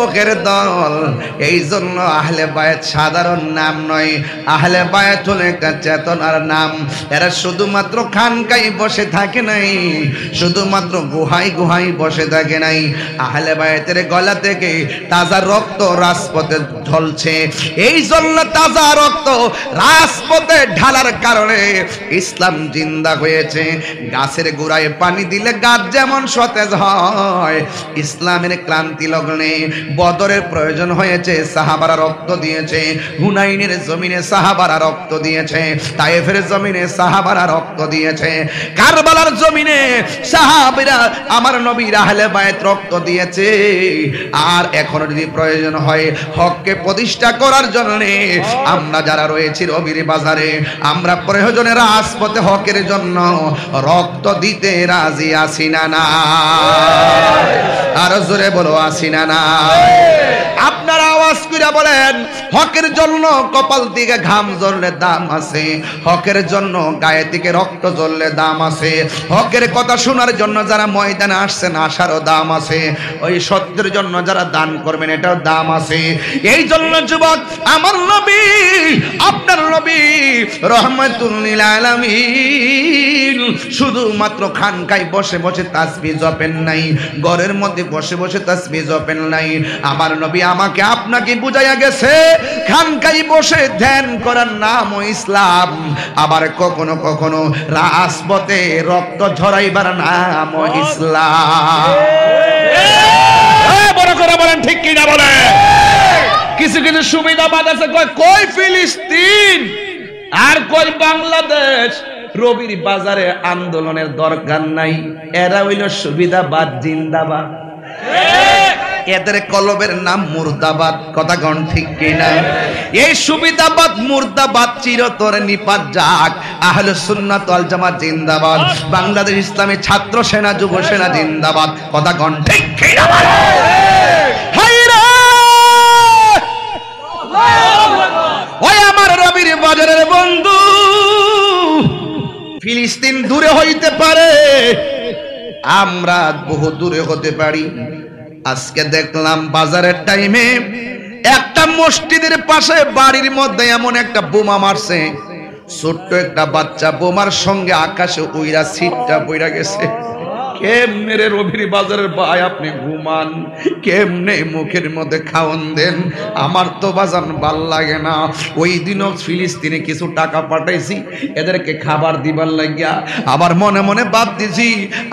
যুবকের দল। এই জন্য আহলে বায়াত সাধারণ নাম নয়, আহলে বায়াত হলো একটা চেতনার নাম। এরা শুধুমাত্র খানকায় বসে থাকে নাই, শুধুমাত্র গুহায় গুহায় বসে থাকে নাই। আহলে বায়াতের গলা থেকে তাজা রক্ত রাজপথে ঢলছে। এই জন্য তাজা রক্ত রাজপথে ঢালার কারণে ইসলাম জিন্দা হয়েছে। গাছের গোড়ায় পানি দিলে গাছ যেমন সতেজ হয়, ইসলামের ক্লান্তি লগ্নে বদরের প্রয়োজন হয়েছে, সাহাবারা রক্ত দিয়েছে। হুনাইনের জমিনে সাহাবারা রক্ত দিয়েছে, তায়েফের জমিনে সাহাবারা রক্ত দিয়েছে, কারবালার জমিনে সাহাবীরা আমার নবীর আহলে বায়াত রক্ত দিয়েছে। আর এখনো যদি প্রয়োজন হয় হককে প্রতিষ্ঠা করার জন্য আমরা যারা রয়েছি রবির বাজারে, আমরা প্রয়োজনে রাজপথে হকের জন্য রক্ত দিতে রাজি আছি না না? আর জোরে বলো আছি না না? আপনারা আওয়াজ করে বলেন, হকের জন্য কপাল থেকে ঘাম ঝরলে দাম আছে, হকের জন্য গায়ে থেকে রক্ত ঝরলে দাম আছে, হকের কথা শোনার জন্য যারা ময়দানে আসছেন আসারও দাম আছে, ওই সত্যের জন্য যারা দান করবেন এটাও দাম আছে। এই জন্য যুবক, আমার নবী আপনার নবী রহমাতুল লিল আলামিন শুধুমাত্র খানকায় বসে বসে তাসবিহ জপেন নাই, ঘরের মধ্যে বসে বসে তাসবিহ জপেন নাই। আমার নবী আমাকে আপনাকে বুঝাইয়া গেছে খানকায় বসে ধ্যান করার নাম ও ইসলাম, আবার কখনো কখনো রাজপথে রক্ত ঝরাইবার নাম ও ইসলাম। বড় করে বলেন ঠিক কিনা বলে? কিছু কিছু সুবিধাবাদ আছে, কই ফিলিস্তিন আর কই বাংলাদেশ। রবির বাজারে আন্দোলনের দরকার নাই, এরা হইল সুবিধাবাদ জিন্দাবাদ। এদের কলবের নাম মুর্দাবাদ। কথা গণ ঠিক কিনা? এই সুবিধাবাদ মুর্দাবাদ চিরতরে নিপাত যাক। আহলে সুন্নাত ওয়াল জামাত জিন্দাবাদ। বাংলাদেশ ইসলামী ছাত্র সেনা যুব সেনা জিন্দাবাদ। কথা গণ ঠিক কিনা? ওই আমার রবির বাজারের বন্ধু, ফিলিস্তিন দূরে হইতে পারে, আমরা বহু দূরে হতে পারি। আজকে দেখলাম বাজারের টাইমে একটা মসজিদের পাশে বাড়ির মধ্যে এমন একটা বোমা মারছে, ছোট্ট একটা বাচ্চা বোমার সঙ্গে আকাশে উইরা সিটটা পইরা গেছে। কেমনে রে রবির বাজারের ভাই আপনি ঘুমান, কেমনে মুখের মধ্যে খাওন দেন? আমার তো বাজান ভাল লাগে না। ওই দিনও ফিলিস্তিনে কিছু টাকা পাঠাইছি এদেরকে খাবার দিবার লাগিয়া, আবার মনে মনে বাদ দিছি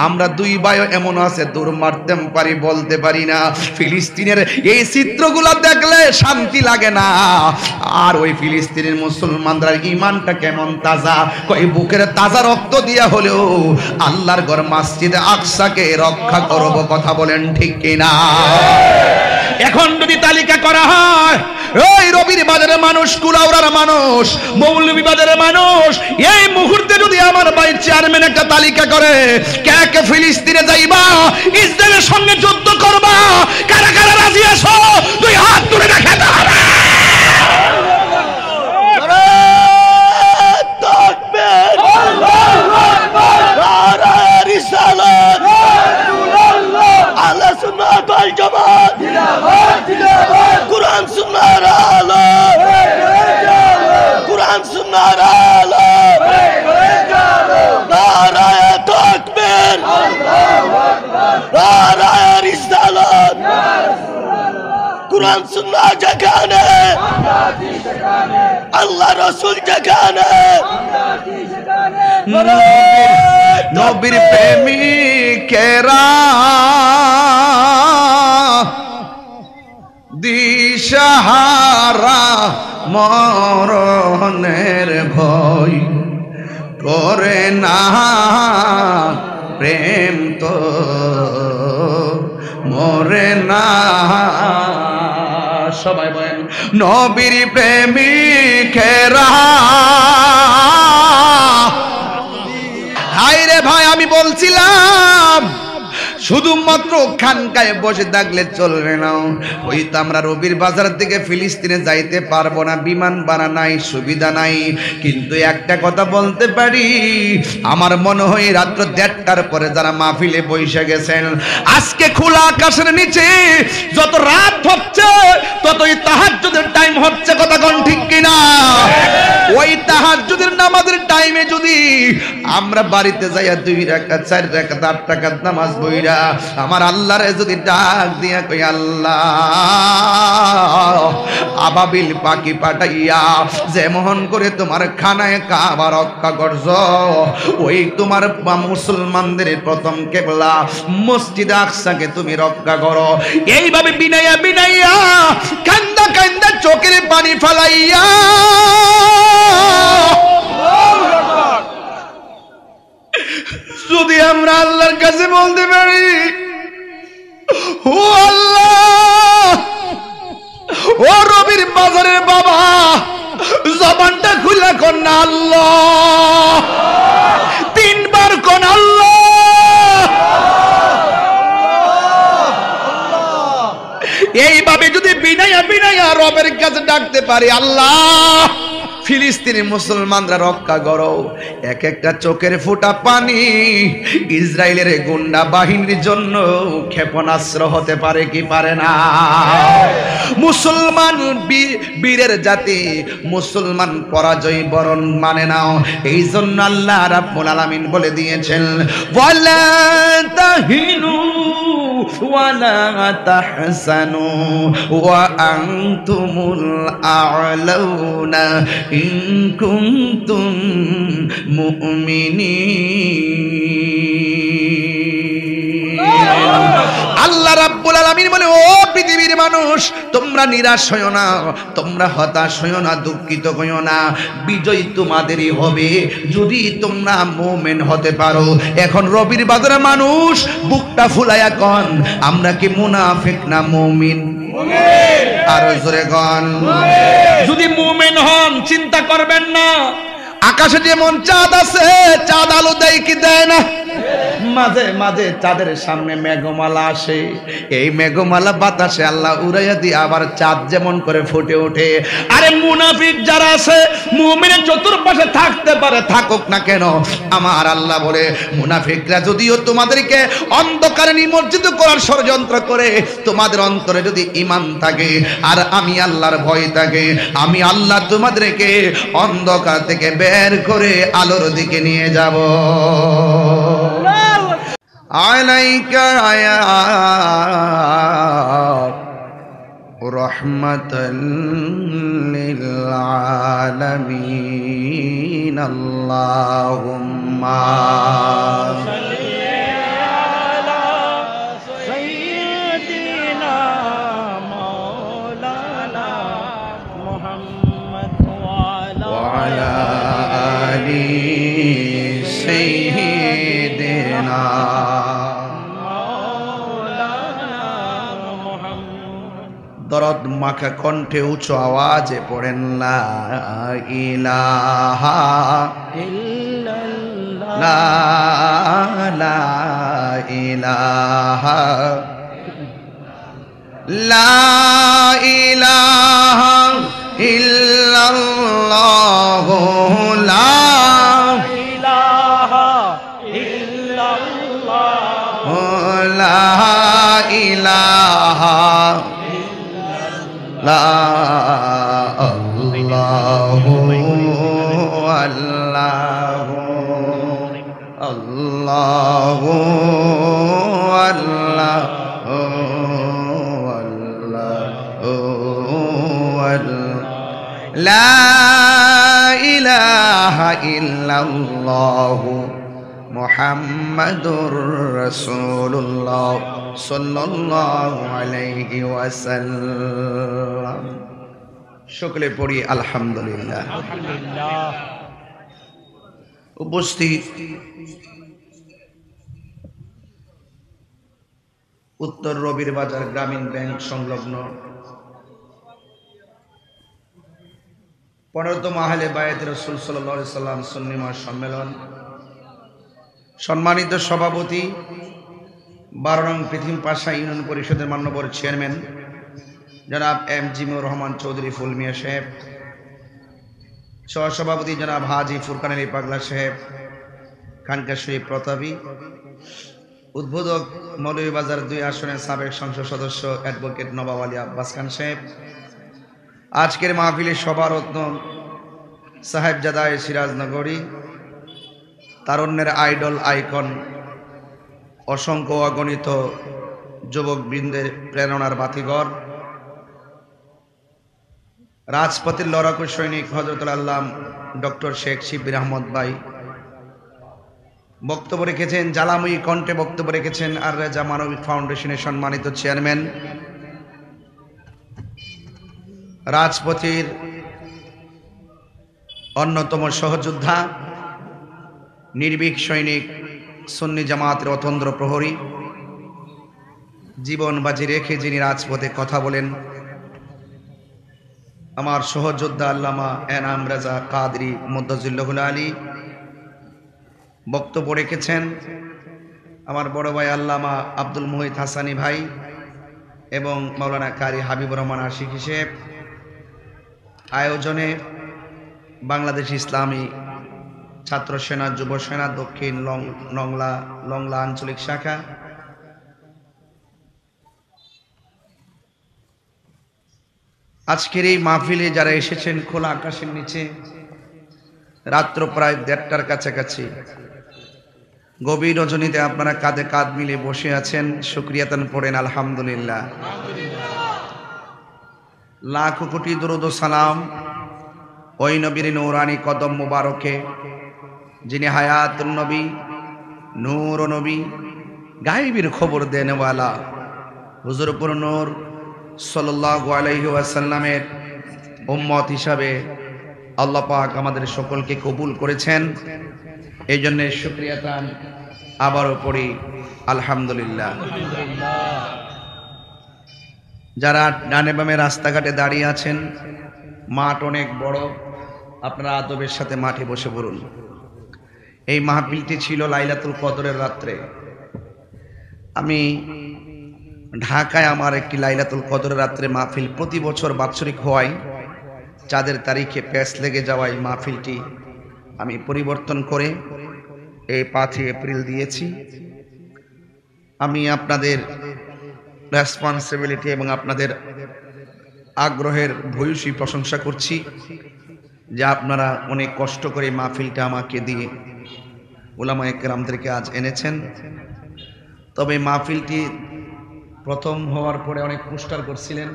আমরা দুই ভাইও এমন আছে দূর মারতেম পারি বলতে পারি না। ফিলিস্তিনের এই চিত্রগুলো দেখলে শান্তি লাগে না। আর ওই ফিলিস্তিনের মুসলমানরা ইমানটা কেমন তাজা, কই বুকের তাজা রক্ত দিয়া হলেও আল্লাহর ঘর মসজিদে আকসাকে রক্ষা করব। কথা বলেন ঠিক কিনা? এখন যদি তালিকা করা হয়, ওই রবির বাজারের মানুষ, কুলাউড়ার মানুষ, মৌলভী বাজারের মানুষ, এই মুহূর্তে যদি আমার ভাই চেয়ারম্যান একটা তালিকা করে, কে কে ফিলিস্তিনে যাইবা, ইসরায়েলের সঙ্গে যুদ্ধ করবা, কারা কারা রাজি আছো, দুই হাত তুলে দেখাতে হবে। কুরআন সুন্নাহর আলো, কুরআন সুন্নাহর আলো, নারায়ে তাকবীর, আল্লাহু আকবার, নারায়ে রিসালাত। কুরআন সুন্নাহ যেখানে, আল্লাহ রাসূল যেখানে, নবীর প্রেমিকেরা দিশাহারা মরণের ভয় করে না, প্রেম তো মরে না। সবাই বলেন নবীর প্রেমিকেরা। হায় রে ভাই, আমি বলছিলাম শুধুমাত্র খানকায় বসে থাকলে চলবে না। ওই তো আমরা রবির বাজার থেকে ফিলিস্তিনে যাইতে পারবো না, বিমান ভাড়া নাই, সুবিধা নাই। কিন্তু একটা কথা বলতে পারি, আমার মনে হয় রাত্র 1:30টার পরে যারা মাহফিলে বসে গেছেন, আজকে খোলা আকাশের নিচে যত রাত হচ্ছে ততই তাহাজ্জুদের টাইম হচ্ছে। কথা কোন ঠিক কিনা? ওই তাহাজ্জুদের নামাজের টাইমে যদি আমরা বাড়িতে যাইয়া 2 রাকাত 4 রাকাত 8 রাকাত নামাজ পড়া আমার আল্লাহরে যদি ডাক দিয়া কই, আল্লাহ আবাবিল পাখি পাঠাইয়া যেমন করে তোমার খানায় কাবা রক্ষা করছো, ওই তোমার মুসলমানদের প্রথম কিবলা মসজিদ আকসাকে তুমি রক্ষা করো। এইভাবে বিনাইয়া বিনাইয়া কান্দা কান্দা চোখের পানি ফেলাইয়া যদি আমরা আল্লাহর কাছে বলতে পারি, ও আল্লাহ, ও রবির বাজারের বাবা, জবানটা খুলে কোন না আল্লাহ, 3 বার কোন আল্লাহ। এইভাবে যদি বিনাইয়া বিনাইয়া রবের কাছে ডাকতে পারি, আল্লাহ ফিলিস্তিনি মুসলমানরা রক্ষা করো, এক একটা চোখের ফোঁটা পানি ইসরায়েলের গুন্ডা বাহিনীর জন্য ক্ষেপণাস্ত্র হতে পারে কি পারে না? মুসলমান বীরের জাতি, মুসলমান পরাজয় বরণ মানে নাও। এই জন্য আল্লাহ রাব্বুল আলামিন বলে দিয়েছেন, ওয়ালা তাহিনু ওয়ালা তাহসানু ওয়া আনতুমুল আ'লাউনা ইন কুনতুম মুমিনিন। আল্লাহ রাব্বুল আলামিন বলে, ও পৃথিবীর মানুষ, তোমরা নিরাশ হইও না, তোমরা হতাশ হইও না, দুঃখিত হইও না, বিজয় তোমাদেরই হবে যদি তোমরা মুমিন হতে পারো। এখন রবির বাজারে মানুষ বুকটা ফুলাইয়া কন, আমরা কি মুনাফিক না মুমিন? আর জোরে কন। যদি মুমিন হন চিন্তা করবেন না, আকাশে যেমন চাঁদ আছে, চাঁদ আলো দেয় কি দেয় না? মাঝে মাঝে চাঁদের সামনে মেঘমালা আসে, এই মেঘমালা বাতাসে আল্লাহ উড়াইয়া দিয়ে আবার চাঁদ যেমন করে ফুটে ওঠে। আরে মুনাফিক যারা আছে, মুমিনের চতুর্পাশে থাকতে পারে, থাকুক না কেন, আমার আল্লাহ বলে মুনাফিকরা যদিও তোমাদেরকে অন্ধকারে নিমজ্জিত করার ষড়যন্ত্র করে, তোমাদের অন্তরে যদি ঈমান থাকে আর আমি আল্লাহর ভয় থাকে, আমি আল্লাহ তোমাদেরকে অন্ধকার থেকে বের করে আলোর দিকে নিয়ে যাব। আলাইকা ইয়া রাহমাতাল লিল আলামিন, আল্লাহুম্মা সাল্লি আলা সাইয়্যিদিনা মাওলানা মুহাম্মদ ওয়া আলা আলি সাইয়্যিদিনা দরদ মাখা কণ্ঠে উঁচু আওয়াজে পড়েন, লা ইলাহা ইল্লাল্লাহ, লা ইলাহা, লা ইলাহা ইল্লাল্লাহ, লা ইলাহা ইল্লাল্লাহ, লা ইলাহা লা আল্লাহু আল্লাহু আল্লাহু আল্লাহু আল্লাহু লা ইলাহা ইল্লাল্লাহু মুহাম্মাদুর রাসূলুল্লাহ সাল্লাল্লাহু আলাইহি ওয়াসাল্লাম। সকলে পড়ি আলহামদুলিল্লাহ। আলহামদুলিল্লাহ। উপস্থিত উত্তর রবির বাজার গ্রামীণ ব্যাংক সংলগ্ন 15তম আহলে বায়াত রাসূল সাল্লাল্লাহু আলাইহি সাল্লাম সুন্নি মহাসম্মেলন, সম্মানিত সভাপতি 12 নং পৃথিবী পাশা ইউনিয়ন পরিষদের মাননীয় চেয়ারম্যান জনাব এম জিমুর রহমান চৌধুরী ফুল মিয়া সাহেব, সহসভাপতি জনাব হাজি ফুরকান আলী পাগলা সাহেব, খানকা শরীফ প্রতাপী, উদ্বোধক মৌলভীবাজার 2 আসনের সাবেক সংসদ সদস্য অ্যাডভোকেট নবাব আলী আব্বাস খান সাহেব, আজকের মাহফিলের সভারত্ন সাহেবজাদায় সিরাজনগরী, তারুণ্যের আইডল আইকন, অসংখ্য অগণিত যুবক বৃন্দের প্রেরণার বাতিঘর, রাজপথের লড়াকু সৈনিক হযরতুল আল্লাহ ডক্টর শেখ শিবির আহমদ ভাই বক্তব্য রেখেছেন, জ্বালাময়ী কণ্ঠে বক্তব্য রেখেছেন আর রেজা মানবিক ফাউন্ডেশনের সম্মানিত চেয়ারম্যান, রাজপথের অন্যতম সহযোদ্ধা, নির্ভীক সৈনিক, সুন্নি জামাতের অতন্দ্র প্রহরী, জীবন বাজি রেখে যিনি রাজপথে কথা বলেন, আমার সহযোদ্ধা আল্লামা এনাম রেজা কাদরি মুদ্দাজিল্লাহুল আলী বক্তব্য রেখেছেন, আমার বড় ভাই আল্লামা আব্দুল মুহিত হাসানি ভাই এবং মাওলানা কারি হাবিবুর রহমান আশিক হিসেব। আয়োজনে বাংলাদেশ ইসলামী ছাত্র সেনা, যুব সেনা, দক্ষিণ লংলা আঞ্চলিক শাখা, আজকের এই মাহফিলে যারা এসেছেন খোলা আকাশের নিচে, রাত্র প্রায় 1:30টার কাছাকাছি, গভীর রজনীতে আপনারা কাঁধে কাঁধ মিলে বসে আছেন, শুকরিয়াতান পড়েন আলহামদুলিল্লাহ। লাখ কোটি দরুদ ও সালাম ওই নবীর নূরানি কদম মুবারকে, যিনি হায়াতুন নবী, নূর নবী, গায়েবের খবর দেনওয়ালা হুজুরপুর নূর সাল্লাল্লাহু আলাইহি ওয়াসাল্লামের উম্মত হিসাবে আল্লাহ পাক আমাদের সকলকে কবুল করেছেন। এই জন্য শুকরিয়াতান আবারও পড়ি আলহামদুলিল্লাহ। যারা ডানে বামে রাস্তাঘাটে দাঁড়িয়ে আছেন, মাঠ অনেক বড়, আপনারা আদবের সাথে মাঠে বসে পড়ুন। এই মাহফিলটি ছিল লাইলাতুল কদরের রাত্রে। আমি ঢাকায় আমার একটি লাইলাতুল কদরের রাত্রে মাহফিল প্রতি বছর বাৎসরিক হওয়ায় চাঁদের তারিখে প্যাচ লেগে যাওয়ায় মাহফিলটি আমি পরিবর্তন করে এই 5 এপ্রিল দিয়েছি। আমি আপনাদের রেসপন্সিবিলিটি এবং আপনাদের আগ্রহের ভূয়সী প্রশংসা করছি যে আপনারা অনেক কষ্ট করে মাহফিলটা আমাকে দিয়ে উলামায়ে কেরামদেরকে আজ এনেছেন। তবে মাহফিলটি প্রথম হওয়ার পরে অনেক পোস্টার করছিলেন,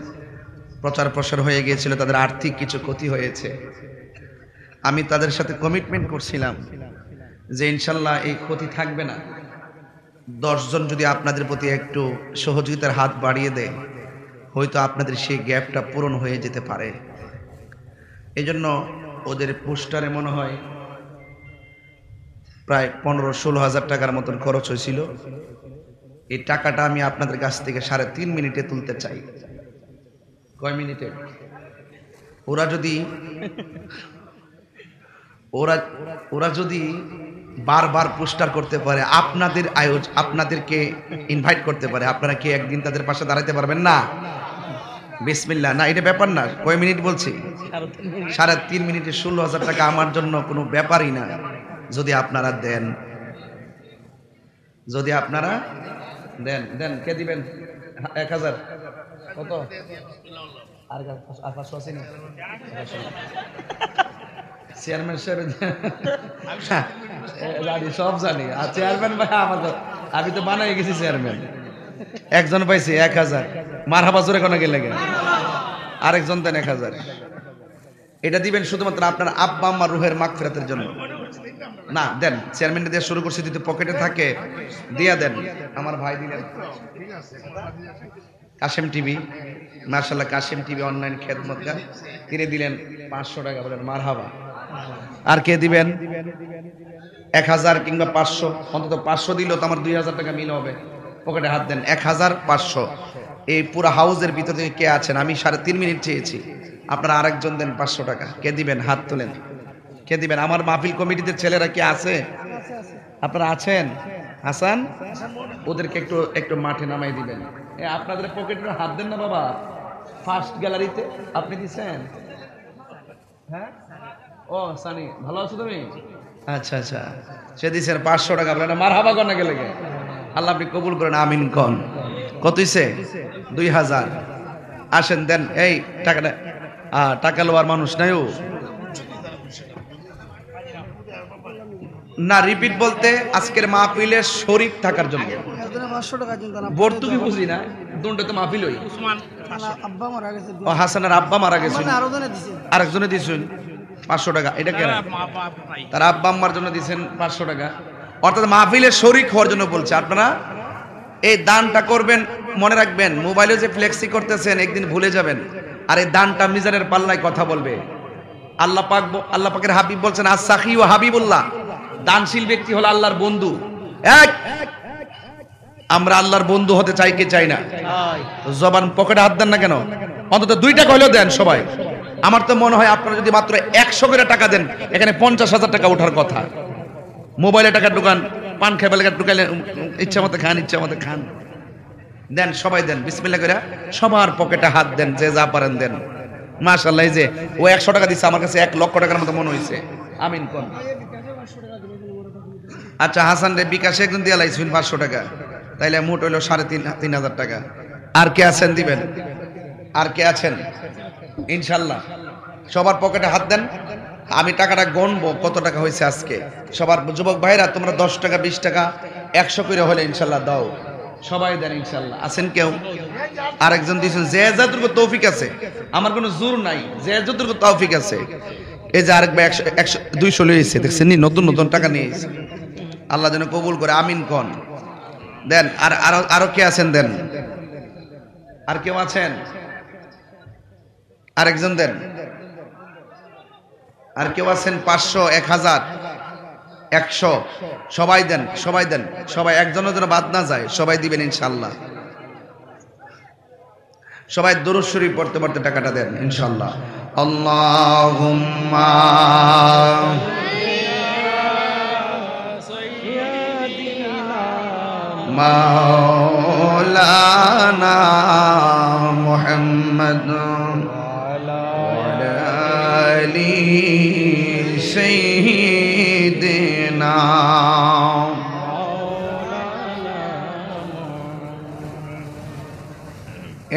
প্রচার প্রসার হয়ে গিয়েছিল, তাদের আর্থিক কিছু ক্ষতি হয়েছে। আমি তাদের সাথে কমিটমেন্ট করছিলাম যে ইনশাল্লাহ এই ক্ষতি থাকবে না। 10 জন যদি আপনাদের প্রতি একটু সহযোগিতার হাত বাড়িয়ে দেয়, হয়তো আপনাদের সেই গ্যাপটা পূরণ হয়ে যেতে পারে। এই জন্য ওদের পোস্টারে মনে হয় প্রায় 15-16 হাজার টাকার মতন খরচ হয়েছিল। এই টাকাটা আমি আপনাদের কাছ থেকে 3.5 মিনিটে তুলতে চাই। কয় মিনিটে? ওরা যদি বারবার পোস্টার করতে পারে, আপনাদেরকে ইনভাইট করতে পারে, আপনারা কি একদিন তাদের পাশে দাঁড়াতে পারবেন না? বিসমিল্লাহ। না, এটা ব্যাপার না। কয় মিনিট বলছি? 3.5 মিনিটে 16 হাজার টাকা আমার জন্য কোনো ব্যাপারই না। যদি আপনারা দেন, দেন। কে দিবেন? 1000? কত? আর 500 আছে না? চেয়ারম্যান সাহেব জানি, সব জানি। আর চেয়ারম্যান ভাই আমাদের, আমি তো বানাই গেছি চেয়ারম্যান। একজন পাইছে 1000, মারহাবা জোরে কোন গেলে, আরেকজন দেন 1000। এটা দিবেন শুধুমাত্র আপনার আব্বা আম্মা রুহের মাগফিরাতের জন্য। না, দেন। চেয়ারম্যান দিয়ে শুরু করছি, যদি পকেটে থাকে দিয়া দেন। আমার ভাই দিলেন কাশেম টিভি, মাশাআল্লাহ কাশেম টিভি অনলাইন খেদমতগার, তিনি দিলেন 500 টাকা, বলেন মারহাবা। আর কে দিবেন? 1000 কিংবা 500, অন্তত 500 দিলেও তো আমার 2000 টাকা মিল হবে। পকেটে হাত দেন। 1000, 500। এই পুরো হাউসের ভিতর থেকে কে আছেন? আমি 3.5 মিনিট চেয়েছি, আপনারা আরেকজন দেন 500 টাকা। কে দিবেন? হাত তোলেন। কে দিবেন? আমার মাহফিল কমিটিতে ছেলেরা কি আছে? আপনারা আছেন? হাসান ওদেরকে একটু একটু মাঠে নামাই দিবেন। আপনাদের পকেটে হাত দেন না বাবা। ফার্স্ট গ্যালারিতে আপনি দিচ্ছেন? হ্যাঁ, ও সানি ভালো আছো তুমি? আচ্ছা আচ্ছা, সে দিচ্ছেন 500 টাকা। আপনারা মারহাবা কর না গেলে আল্লাহ আপনি কবুল করেন, আমিন কন। কত হইছে? 2000। আসেন দেন এই টাকাটা। টাকা লোয়ার মানুষ নাই ও না। রিপিট বলতে আজকের মাহফিলে শরীক থাকার জন্য। ভর্তুকি বুঝি না, দুটো তো মাহফিল হই। ও হাসানের আব্বা মারা গেছে, আরেকজনে দিয়েছেন 500 টাকা। এটা কেন? তার আব্বা আম্মার জন্য দিয়েছেন 500 টাকা। অর্থাৎ মাহফিলে শরীক হওয়ার জন্য বলছে। আপনারা এই দানটা করবেন, মনে রাখবেন মোবাইলে যে ফ্লেক্সি করতেছেন একদিন ভুলে যাবেন। আর এই দানটা মিজানের পাল্লায় কথা বলবে। আল্লাহ পাকের হাবিব বলছেন আস-সাখী ওয়া হাবিবুল্লাহ, দানশীল ব্যক্তি হলো আল্লাহর বন্ধু। আমরা আল্লাহর বন্ধু হতে চাই কি চাই না? জবান পকেটে হাত দেন না কেন? অন্তত 2 টাকা হলেও দেন সবাই। আমার তো মনে হয় আপনারা যদি মাত্র 100 করে টাকা দেন, এখানে 50,000 টাকা ওঠার কথা। মোবাইলে টাকা ঢুকান, পান খেয়ে ঢুকাইলে ইচ্ছা মতো খান, ইচ্ছা মতো খান। দেন সবাই দেন, বিসমিল্লাহ করে সবার পকেটে হাত দেন, যে যা পারেন দেন। মাশাআল্লাহ, এই যে ও 100 টাকা দিচ্ছে, আমার কাছে 1 লক্ষ টাকার মতো মনে হয়েছে। আমিন কোন। আচ্ছা, হাসান রে বিকাশে একজন দিয়ে লাইছেন 500 টাকা, তাইলে মোট হইলো 3,500 টাকা। আর কে আছেন দিবেন? আর কে আছেন? ইনশাআল্লাহ সবার পকেটে হাত দেন। আমি টাকাটা গণবো কত টাকা হয়েছে আজকে। সবার যুবক ভাইরা তোমরা 10 টাকা 20 টাকা 100 করে হলে ইনশাআল্লাহ দাও। সবাই দেন ইনশাআল্লাহ। আছেন কেউ? আরেকজন দিয়েছেন, যে যতটুকু তৌফিক আছে, আমার কোনো জোর নাই, যে যতটুকু তৌফিক আছে। এই যে আরেক ভাই 100 200 লইছে, দেখছেন নি? নতুন নতুন টাকা নিয়েছে। আল্লাহ যেন কবুল করে, আমিন কোন। দেন। আর আরো কে আছেন? দেন। আর কেউ আছেন? আরেকজন দেন। আর কেউ আছেন? 500 1000 100 সবাই দেন, সবাই দেন, সবাই, একজনের জন্য বাদ না যায়, সবাই দিবেন ইনশাআল্লাহ। সবাই দুরূদ শরীফ পড়তে পড়তে টাকাটা দেন ইনশাআল্লাহ। আল্লাহুম্মা মাওলানা মুহাম্মদ ওয়া আলা আলি সাইয়্যিদিনা।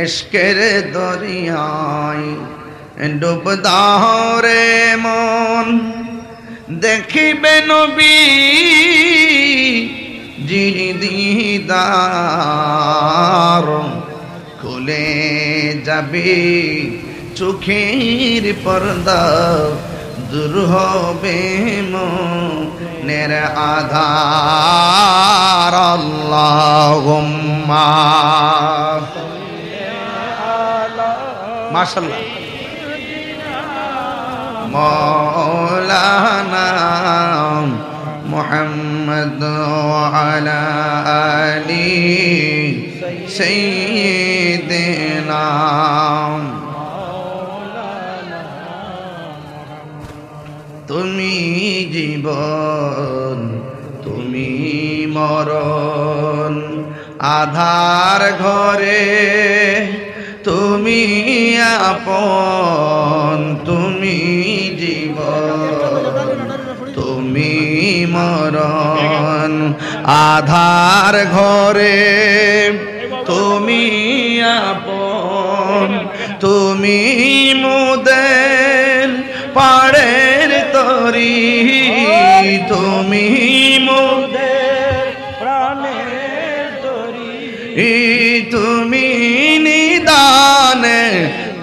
ইশকের দরিয়ায় ডুব দাও রে মন, দেখিবে নবী জির দিদার। খুলে যাবে চোখের পর্দা, দূর হবে মনের আধার। আল্লাহুম্মা মাশাআল্লাহ মাওলানা মুহাম্মদ ওয়া আলা আলি সাইয়্যিদিনা। তুমি জীবন, তুমি মরণ, আধার ঘরে তুমি আপন। তুমি জীবন, তুমি মরণ, আধার ঘরে তুমি আপন। তুমি মুদের পাড়ের তরি, তুমি মুদের প্রাণের তরি। তুমি নিদানে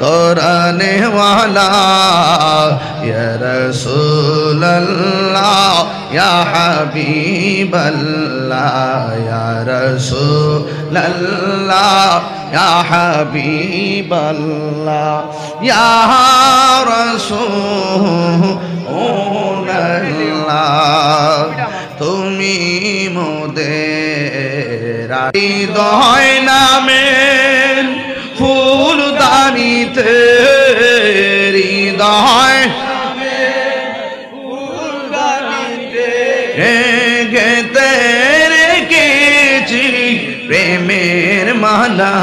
তোরানে ওয়ালা, ইয়া রাসূলুল্লাহ ইয়া হাবিবাল্লাহ, ইয়া রাসূলুল্লাহ ইয়া হাবিবাল্লাহ, ইয়া রাসূলুল্লাহ। তুমি মোদের হৃদয় নামের ফুলদানিতে, হৃদয় গেতে রেখে প্রেমের মালা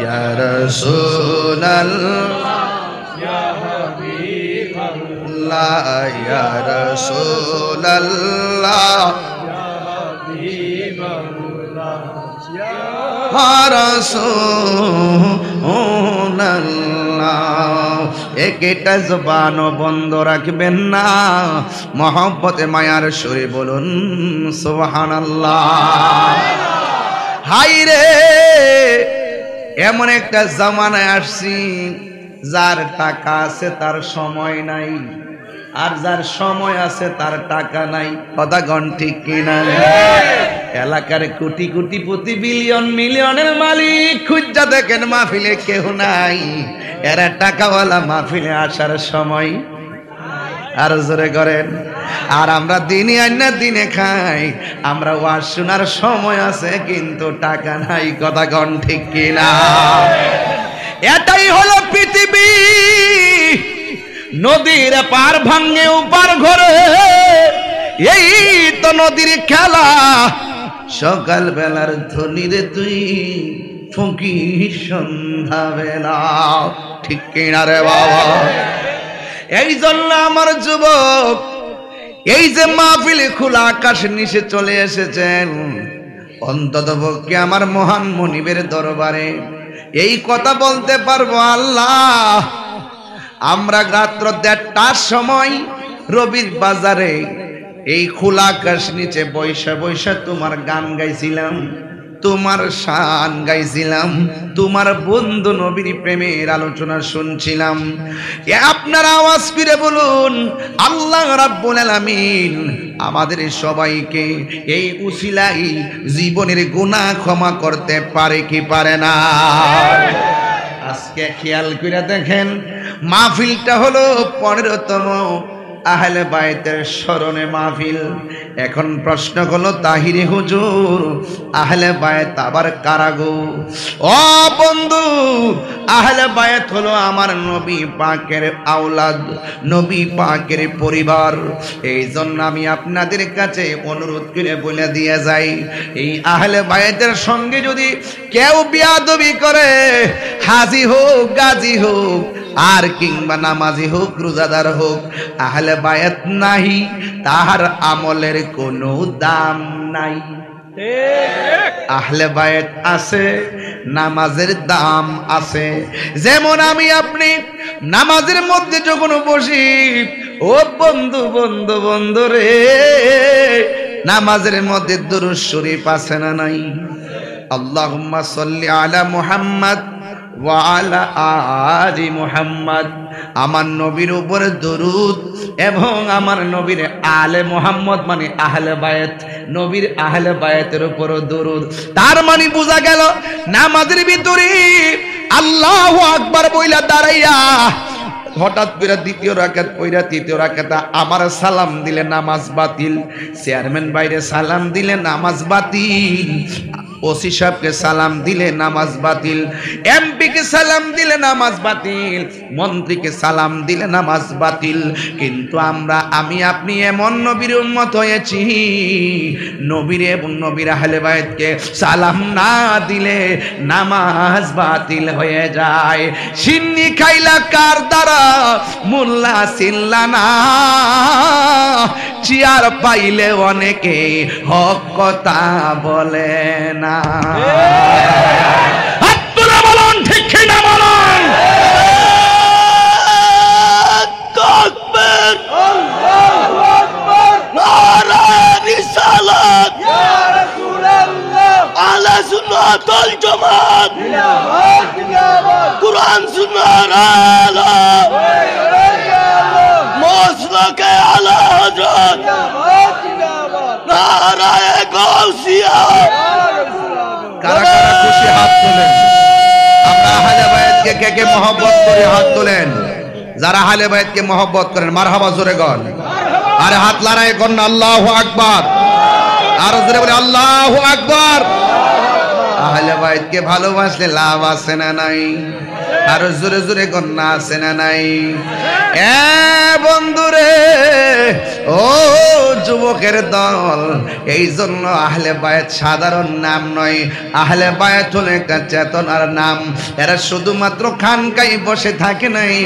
ইয়া রাসূলুল্লাহ ইয়া রাসূলুল্লাহ একটা জবান বন্ধ রাখবেন না, মহব্বতে মায়ার সুরে বলুন সুবহানাল্লাহ। হাই রে, এমন একটা জামানায় আসছি যার টাকা আছে তার সময় নাই, আর যার সময় আছে তার টাকা নাই। কথা গণ ঠিক কিনা? এলাকার কোটি কোটি প্রতি বিলিয়ন মিলিয়নের মালিক খুঁজা দেখেন মাহফিলে কেউ নাই, এরা টাকাওয়ালা মাহফিলে আসার সময়। আর জোরে করেন। আর আমরা দিনে আইনা দিনে খাই, আমরা ওয়াজ শোনার সময় আছে কিন্তু টাকা নাই। কথা গণ ঠিক কিনা? এটাই হলো পৃথিবী। নদীর পার ভাঙে উপার ঘরে, এই তো নদীর খেলা। সকাল বেলার ধনীরে তুই ফকির সন্ধ্যা বেলা। ঠিক কিনা রে বাবা? এই জন্য আমার যুবক, এই যে মাহফিলে খোলা আকাশের নিচে চলে এসেছেন, অন্তত পক্ষে আমার মহান মনিবের দরবারে এই কথা বলতে পারবো, আল্লাহ আমরা রাত্র 1:30টার সময় রবির বাজারে এই খোলা আকাশ নিচে বৈশা বৈশা তোমার গান গাইছিলাম, তোমার শান গাইছিলাম, তোমার বন্ধু নবীর প্রেমের আলোচনা শুনছিলাম। আপনারা আওয়াজ করে বলুন, আল্লাহ রাব্বুল আলামিন আমাদের সবাইকে এই উসিলাই জীবনের গুনাহ ক্ষমা করতে পারে কি পারে না? আজকে খেয়াল করে দেখেন, মাহফিলটা হলো 15তম আহলে বায়তের স্মরণে মাহফিল। এখন প্রশ্ন হলো, তাহিরি হুজুর আহলে বায়ত আবার কারা গো? ও বন্ধু, আহলে বায়ত হলো আমার নবী পাকের আওলাদ, নবী পাকের পরিবার। এই জন্য আমি আপনাদের কাছে অনুরোধ করে বলে দিয়ে যাই, এই আহলে বায়তের সঙ্গে যদি কেউ বিয়াদবি করে, হাজি হোক গাজী হোক আর কিংবা নামাজি হোক রোজাদার হোক, আহলে বায়াত নাহি, তাহার আমলের কোনো দাম নাই। আহলে বায়াত আছে, নামাজের দাম আছে। যেমন আমি আপনি নামাজের মধ্যে যখন বসি, ও বন্ধু বন্ধু বন্ধু রে, নামাজের মধ্যে দুরূদ শরীফ আছে না নাই? আল্লাহুম্মা সাল্লি আলা মুহাম্মাদ ওয়া আলা আলি মুহাম্মাদ। আমার নবীর উপরে দরুদ এবং আমার নবীর আলে মুহাম্মদ মানে আহলে বায়াত, নবীর আহলে বায়াতের উপর দরুদ। তার মানে বোঝা গেল নামাজের ভিতরে আল্লাহু আকবার বইলা দাঁড়াইয়া হঠাৎ করে দ্বিতীয় রাকাত পড়া তৃতীয় রাকাতে আমার সালাম দিলে নামাজ বাতিল, চেয়ারম্যান বাইরে সালাম দিলে নামাজ বাতিল, ওসি সাহেবকে সালাম দিলে নামাজ বাতিল, এমপিকে সালাম দিলে নামাজ বাতিল, মন্ত্রীকে সালাম দিলে নামাজ বাতিল। কিন্তু আমি আপনি এমন নবীর উম্মত হয়েছি, নবীর এবং নবীর আহলে বায়াতকে সালাম না দিলে নামাজ বাতিল হয়ে যায়। সিন্নি খাইলা কার দ্বারা মোল্লা চিল্লা না, চেয়ার পাইলে অনেকে হক কথা বলে না। আপনারা বলুন ঠিক কিনা বলুন? তাকবীর, আল্লাহু আকবার, নারায়ে রিসালাত, ইয়া রাসূলুল্লাহ, আলা সুন্নাতুল জামাত, জিন্দাবাদ জিন্দাবাদ, কুরআন সুন্নাহর আলা, মাসলাকে আলা হযরত, জিন্দাবাদ জিন্দাবাদ, নারায়ে গাউসিয়া। কারা কারা খুশি হাত তোলেন? আমরা আহলে বায়াতকে কে কে মহব্বত করে হাত তোলেন? যারা আহলে বায়াতকে মহব্বত করেন মারহাবা জোরে গন। আরে হাত লড়াই করুন, আল্লাহু আকবার। আর জোরে বলে আল্লাহু আকবার। আহলে বায়াতকে ভালোবাসলে লাভ আছে না নাই? আর জোরে জোরে কন্যা আছে না নাই? এ বন্ধুরে, ও যুবকের দল, এই জন্য আহলে বায়াত সাধারণ নাম নয়, আহলে বায়াত হলো একটা চেতনার নাম। এরা শুধুমাত্র খানকায় বসে থাকে নাই,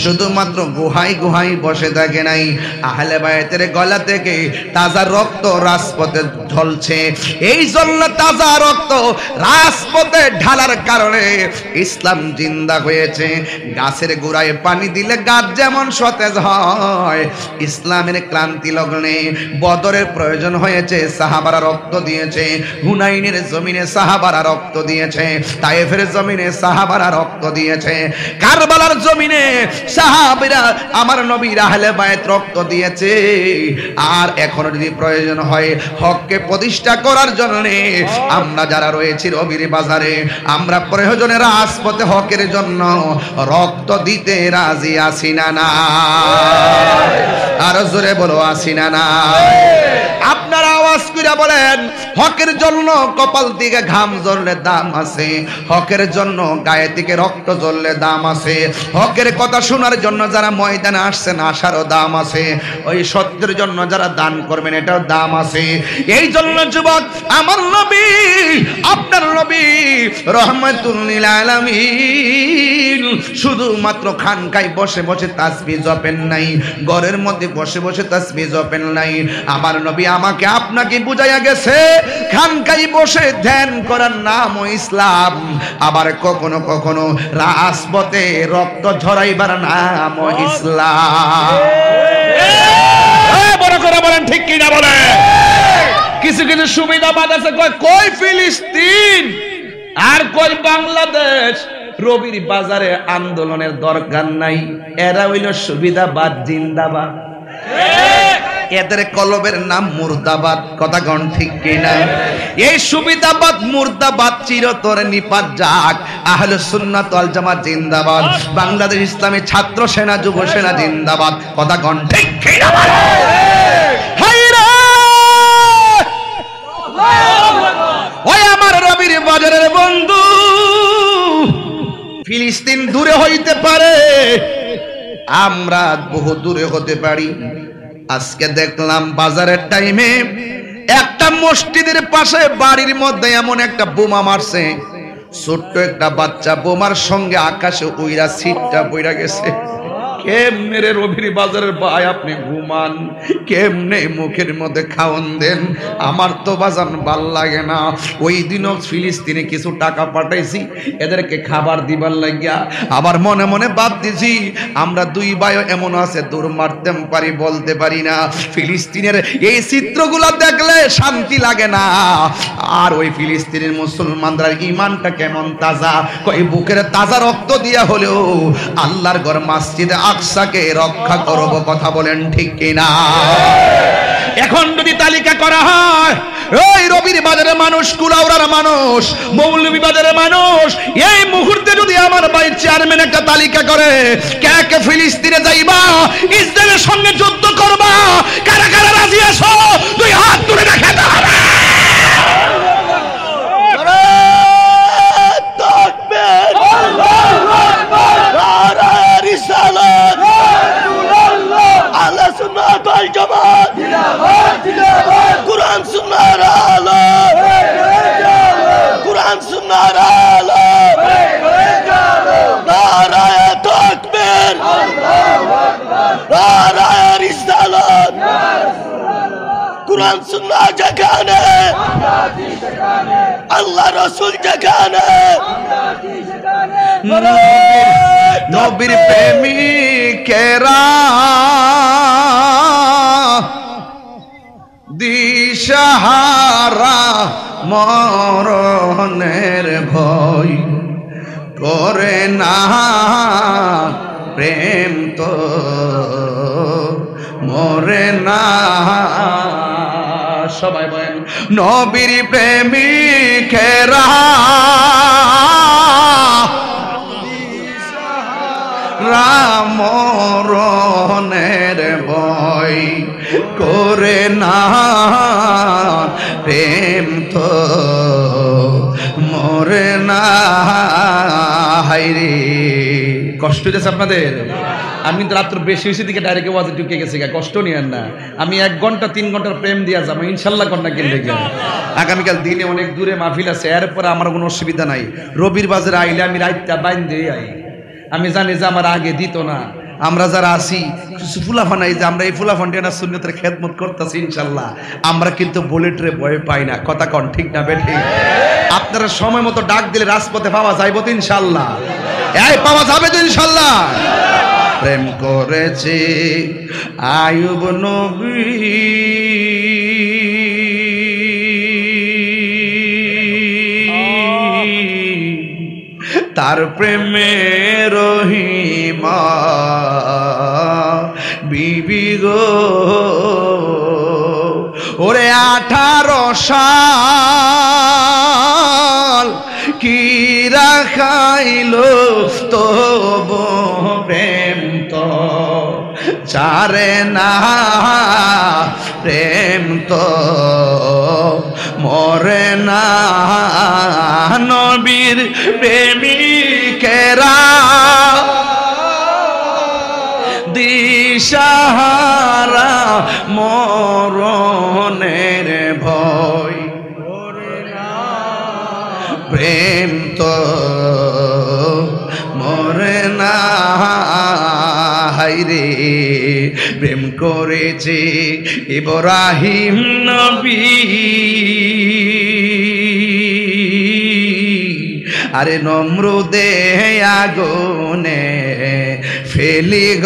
শুধুমাত্র গুহায় গুহায় বসে থাকে নাই। আহলে বায়াতের গলা থেকে তাজা রক্ত রাজপথে ঢলছে। এই জন্য তাজা রক্ত রাজপথে ঢালার কারণে ইসলাম জিন্দা হয়েছে। গাছের গোড়ায় পানি দিলে গাছ যেমন সতেজ হয়, ইসলামের ক্লান্তি লগ্নে বদরের প্রয়োজন হয়েছে, সাহাবারা রক্ত দিয়েছে। হুনাইনের জমিনে সাহাবারা রক্ত দিয়েছে, তায়েফের জমিনে সাহাবারা রক্ত দিয়েছে, কারবালার জমিনে সাহাবীরা আমার নবীর আহলে বায়াত রক্ত দিয়েছে। আর এখনো যদি প্রয়োজন হয় হককে প্রতিষ্ঠা করার জন্য আমরা যারা রয়েছি রবির বাজারে, আমরা প্রয়োজনে রাজপথে হকের জন্য রক্ত দিতে রাজি আছি না না? আর জোরে বলো আছি না না? আপনারা আওয়াজ করে বলেন, হকের জন্য কপাল থেকে ঘাম ঝরলে দাম আছে, হকের জন্য গায়ে থেকে রক্ত ঝরলে দাম আছে, হকের কথা শোনার জন্য যারা ময়দানে আসছেন আসারও দাম আছে, ওই সত্যের জন্য যারা দান করবেন এটাও দাম আছে। এই জন্য যুবক, আমার নবী, আপনার নবী রহমাতুল লিল আলামিন শুধুমাত্র খানকায় বসে বসে তাসবিহ জপেন নাই, ঘরের মধ্যে বসে বসে তাসবিহ জপেন নাই। আমার নবী আমাকে আপনাকে বুঝাইয়া গেছে, খানকায় বসে ধ্যান করার নাম ও ইসলাম, আবার কখনো কখনো রাজপথে রক্ত ঝরাইবার নাম ও ইসলাম। বড় করে বলেন ঠিক কিনা বলে? কিছু কিছু সুবিধাবাদ আছে, কই ফিলিস্তিন আর কই বাংলাদেশ, রবির বাজারে আন্দোলনের দরকার নাই, এরা হইল সুবিধাবাদ জিন্দাবাদ। এদের কলবের নাম মুর্দাবাদ। কথা গণ ঠিক কিনা? এই সুবিধাবাদ মুর্দাবাদ চিরতরে নিপাত যাক। আহলে সুন্নাত ওয়াল জামাত জিন্দাবাদ। বাংলাদেশ ইসলামী ছাত্র সেনা যুব সেনা জিন্দাবাদ। কথা গণ ঠিক কিনা? ওই আমার রবির বাজারের বন্ধু, ফিলিস্তিন দূরে হইতে পারে, আমরা বহু দূরে হতে পারি। আজকে দেখলাম বাজারের টাইমে একটা মসজিদের পাশে বাড়ির মধ্যে এমন একটা বোমা মারছে, ছোট্ট একটা বাচ্চা বোমার সঙ্গে আকাশে উইরা সিটটা পইরা গেছে। কেমনে রে রবির বাজারের ভাই আপনি ঘুমান, কেমনে মুখের মধ্যে খাওন দেন? আমার তো বাজান ভাল লাগে না। ওই দিনও ফিলিস্তিনে কিছু টাকা পাঠাইছি এদেরকে খাবার দিবার লাগিয়া, আবার মনে মনে বাদ দিছি আমরা দুই ভাইও এমন আছে দূর মারতেম পারি বলতে পারি না। ফিলিস্তিনের এই চিত্রগুলো দেখলে শান্তি লাগে না। আর ওই ফিলিস্তিনের মুসলমানরা ইমানটা কেমন তাজা, কই বুকের তাজা রক্ত দিয়া হলেও আল্লাহর ঘর মসজিদে আকসাকে রক্ষা করব। কথা বলেন ঠিক কিনা? এখন যদি তালিকা করা হয়, ওই রবির বাজারের মানুষ, কুলাউড়ার মানুষ, মৌলভী বাজারের মানুষ, এই মুহূর্তে যদি আমার ভাই চেয়ারম্যান একটা তালিকা করে, কে কে ফিলিস্তিনে যাইবা, ইসরায়েলের সঙ্গে যুদ্ধ করবা, কারা কারা রাজি আছো, দুই হাত তুলে দেখাতে হবে। কুরআন সুন্নাহর আলো, কুরআন সুন্নাহর আলো, নারায়ে তাকবীর, নারায়ে রিসালাত। কুরআন সুন্নাহ যেখানে, আল্লাহ রাসূল যেখানে, নবীর প্রেমিকেরা দিশাহারা মরণের ভয় করে না, প্রেম তো মরে না। সবাই বলেন, নবীর প্রেমিকেরা মরণের ভয় করে না, প্রেম তো মরে না। হায়রে কষ্ট হয়েছে আপনাদের? আমি কিন্তু রাত্র বেশি হয়েছে দিকে ডাইরেক্ট ওয়াজে ঢুকে গেছি, কষ্ট নিয়েন না। আমি 1 ঘন্টা 3 ঘন্টার প্রেম দিয়া যাবো ইনশাল্লাহ, কন্যা কিনলে গিয়ে। আগামীকাল দিনে অনেক দূরে মাহফিল আছে, এরপরে আমার কোনো অসুবিধা নাই। রবির বাজারে আইলে আমি রাতটা বাইন্দে আই, আমি জানি যে আমার আগে দিত না। আমরা যারা আছি কিছু ফুলাফান, এই যে আমরা এই ফুলাফানটা সুন্নতের খেদমত করতেছি ইনশাল্লাহ, আমরা কিন্তু বুলেটরে ভয় পাই না। কথা কন ঠিক না বেঠি? আপনারা সময় মতো ডাক দিলে রাজপথে পাওয়া যাইব তো ইনশাল্লাহ? এই পাওয়া যাবে তো ইনশাল্লাহ? প্রেম করেছে আয়ুব নবী, তার প্রেমে রহিমা বিবি গো। ওরে 18 সাল কি রাখাইলো তব প্রেম তো চারে না, প্রেম তো মরে না। নবীর প্রেমিকেরা দিশাহারা মরণের ভয়, প্রেম তো মরে না। হায়রে প্রেম করেছে ইব্রাহিম নবী, আরে নমরুদে আগুনে ফেলি গ,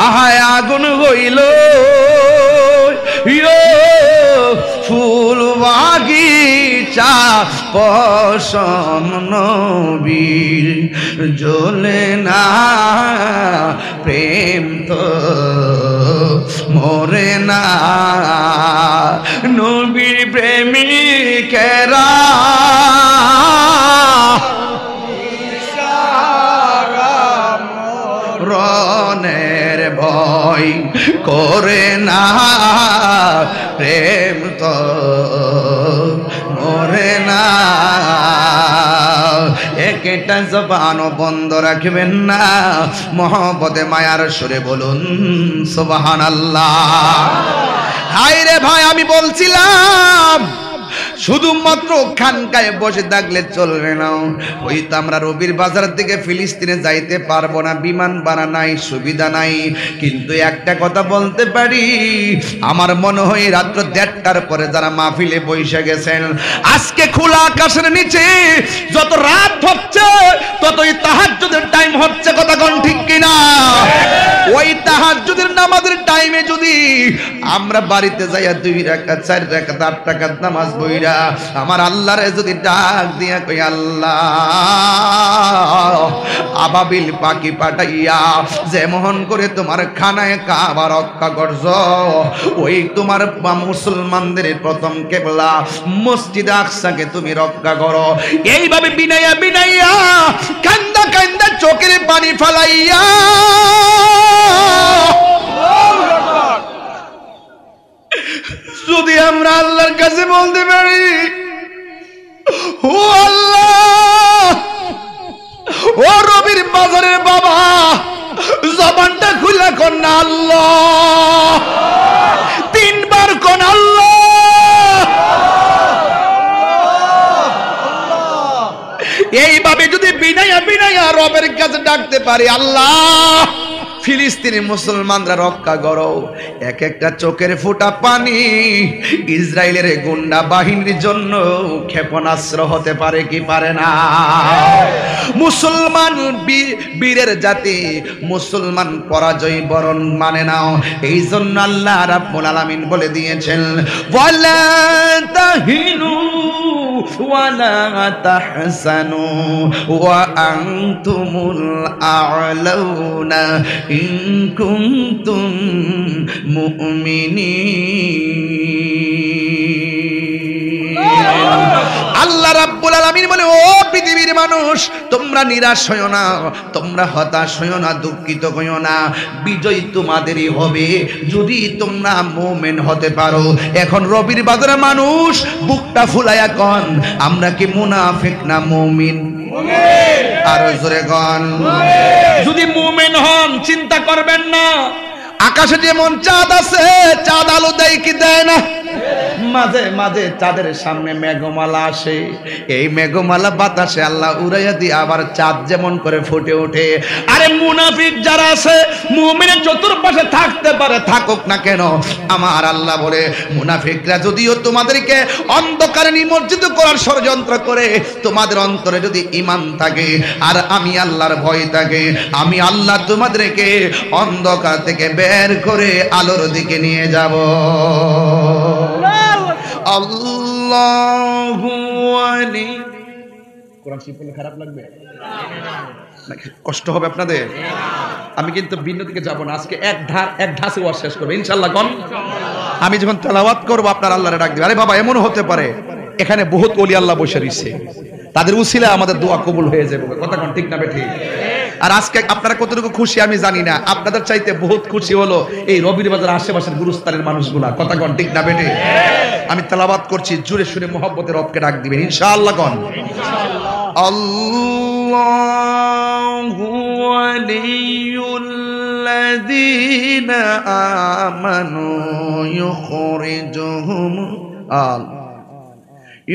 আহায় আগুন হইল ফুল বাগিচা পশম নবীর জ্বলে না, প্রেম তো মরে না। নবীর প্রেমিকেরা রনের ভয় করে না, প্রেম তো মরে না। একটা জবানও বন্ধ রাখবেন না, মহব্বতে মায়ার সুরে বলুন সুবহানাল্লাহ। হায় রে ভাই, আমি বলছিলাম শুধুমাত্র খানকায় বসে থাকলে চলবে না। ওই তো আমরা রবির বাজার থেকে ফিলিস্তিনে যাইতে পারবো না, বিমান ভাড়া নাই, সুবিধা নাই। কিন্তু একটা কথা বলতে পারি, আমার মনে হয় রাত্র 1:30টার পরে যারা মাহফিলে বসে গেছেন, আজকে খোলা আকাশের নিচে যত রাত হচ্ছে ততই তাহাজ্জুদের টাইম হচ্ছে। কথা কোন ঠিক কিনা? ওই তাহাজ্জুদের নামাজের টাইমে যদি আমরা বাড়িতে যাইয়া 2 রাকাত 4 রাকাত 8 রাকাত নামাজ বইরা আমার আল্লাহরে যদি ডাক দিয়া কই, আল্লাহ আবাবিল পাখি পাঠাইয়া যেমন করে তোমার খানায় কাবা রক্ষা করছো, ওই তোমার মুসলমানদের প্রথম কিবলা মসজিদ আকসাকে তুমি রক্ষা করো। এইভাবে বিনাইয়া বিনাইয়া কান্দা কান্দা চোখের পানি ফেলাইয়া যদি আমরা আল্লাহর কাছে বলতে পারি, ও আল্লাহ, ও রবির বাজারের বাবা, জবানটা খুলে কোন আল্লাহ, 3 বার কোন আল্লাহ। এইভাবে যদি বিনাইয়া বিনাইয়া রবের কাছে ডাকতে পারি, আল্লাহ ফিলিস্তিনি মুসলমানরা রক্ষা করো, এক একটা চোখের ফোঁটা পানি ইসরায়েলের গুন্ডা বাহিনীর জন্য ক্ষেপণাস্ত্র হতে পারে কি পারে না? মুসলমান বীরের জাতি, মুসলমান পরাজয় বরণ মানে নাও। এই জন্য আল্লাহ রাব্বুল আলামিন বলে দিয়েছেন, ওয়ালা তাহিনু ওয়ালা তাহসানু ওয়া আনতুমুল আ'লাউনা ইন কুনতুম মুমিনিন। আল্লাহ রাব্বুল আলামিন বলে, ও পৃথিবীর মানুষ, তোমরা নিরাশ হইও না, তোমরা হতাশ হইও না, দুঃখিত হইও না, বিজয় তোমাদেরই হবে যদি তোমরা মুমিন হতে পারো। এখন রবির বাজারে মানুষ বুকটা ফুলাইয়া কন, আমরা কি মুনাফিক না মুমিন? আর জোরে গন। যদি মুমিন হন চিন্তা করবেন না, আকাশে যেমন চাঁদ আছে, চাঁদ আলো দেয় কি দেয় না? মাঝে মাঝে চাঁদের সামনে মেঘমালা আসে, এই মেঘমালা বাতাসে আল্লাহ উড়াইয়া দিয়ে আবার চাঁদ যেমন করে ফুটে ওঠে। আরে মুনাফিক যারা আছে মুমিনের চতুর্পাশে থাকতে পারে, থাকুক না কেন, আমার আল্লাহ বলে মুনাফিকরা যদিও তোমাদেরকে অন্ধকারে নিমজ্জিত করার ষড়যন্ত্র করে, তোমাদের অন্তরে যদি ঈমান থাকে আর আমি আল্লাহর ভয় থাকে, আমি আল্লাহ তোমাদেরকে অন্ধকার থেকে বের করে আলোর দিকে নিয়ে যাব। আল্লাহু ওয়ালি। কোরআন শরীফ পড়লে খারাপ লাগবে নাকি কষ্ট হবে আপনাদের? আমি কিন্তু ভিন্ন দিকে যাব না, আজকে এক ধাসে ওয়াজ শেষ করব ইনশাআল্লাহ। কোন আমি যখন তেলাওয়াত করব আপনার আল্লাহরে ডাক দিবেন। আরে বাবা, এমন হতে পারে এখানে বহুত ওলি আল্লাহ বসে রইছে, তাদের উসিলায় আমাদের দোয়া কবুল হয়ে যাবে। কথা কোন ঠিক না বেঠিক? আর আজকে আপনারা কতটুকু খুশি আমি জানি না, আপনাদের চাইতে বহুত খুশি হলো এই রবির বাজার আশেপাশের গুরুস্থানের মানুষগুলা। কথা কোন ঠিক না বেঠিক? আমি তেলাওয়াত করছি, জোরে শুনে মোহাব্বতের রবকে ডাক দিবেন ইনশাআল্লাহ। কোন আল্লাহু ওয়ালিয়ুল্লাযীনা আমানু